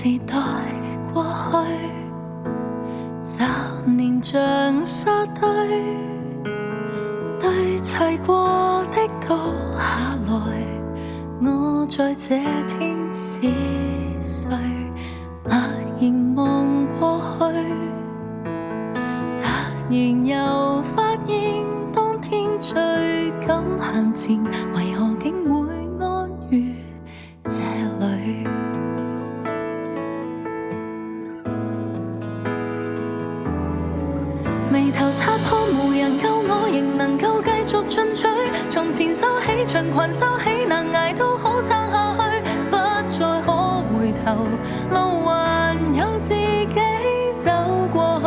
時代過去，10年像沙堆，堆砌過的倒下來。我在這天是誰？默然望過去，突然又發現當天最敢行前，為何竟會安於這裏？眉頭擦破無人救我，仍能夠繼續進取。從前收起長裙，收起難捱都可撐下去，不再可回頭，路還有自己走過去。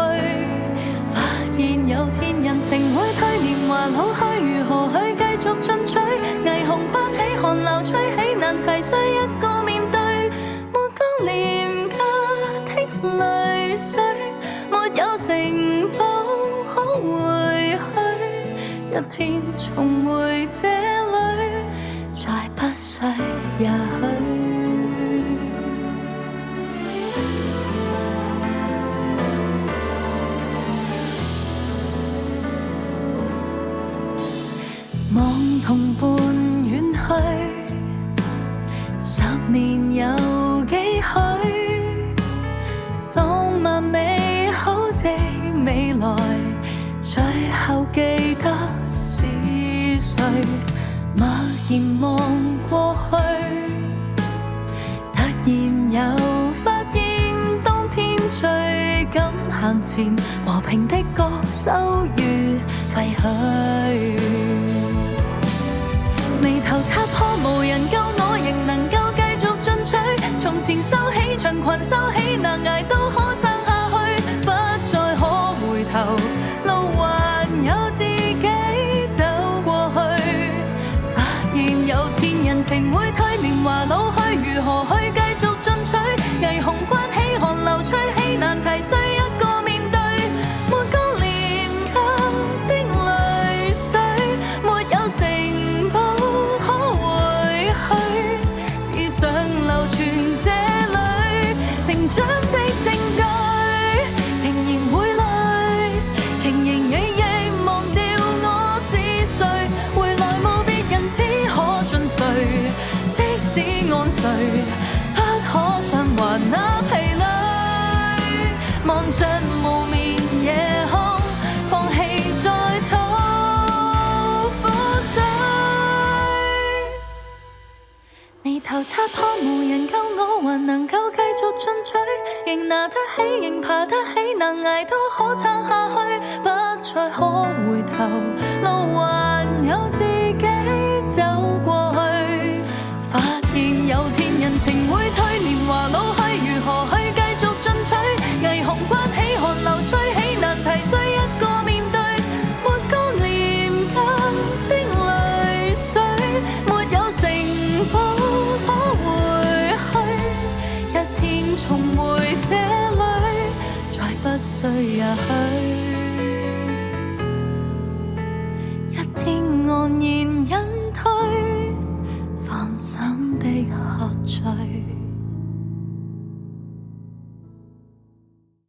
發現有天人情會退，年華老去，如何去繼續進取？霓虹關起，寒流吹起，難題需一個面對。沒個廉價的淚水，沒有城堡可回去，一天重回這裏，再不需也許。望同伴遠去，10年有幾許？當晚美好的未來，最後記得是誰？默然望過去，突然又發現當天最敢行前，和平的歌手如廢墟。眉頭擦破無人救我，仍能夠繼續進取。從前收起長裙，收起難捱都可撐下去，不再可回頭，路還有自己走過去。發現有天人情會退，年華老去，如何去繼續進取？霓虹關起，寒流吹起，難題需一個面對。沒個廉價的淚水，沒有城堡可回去，只想留存這裏成長的證據。仍然會累，營營役役忘掉我是誰，回來無別人只可盡誰，即使安睡，不可償還那疲累。望着無眠夜空，放棄再吐苦水。眉頭擦破無人救我，還能夠繼續進取，仍拿得起，仍爬得起，難捱都可撐下去，不再可回頭，路還有自己走過去。發現有天人情會退，年華老去，如何去繼續進取？霓虹關起，寒流吹起，難題需一個面對。沒個廉價的淚水，沒有城堡可回去，一天重回這裏，再不需也許。一天安然隱退，放心的喝醉。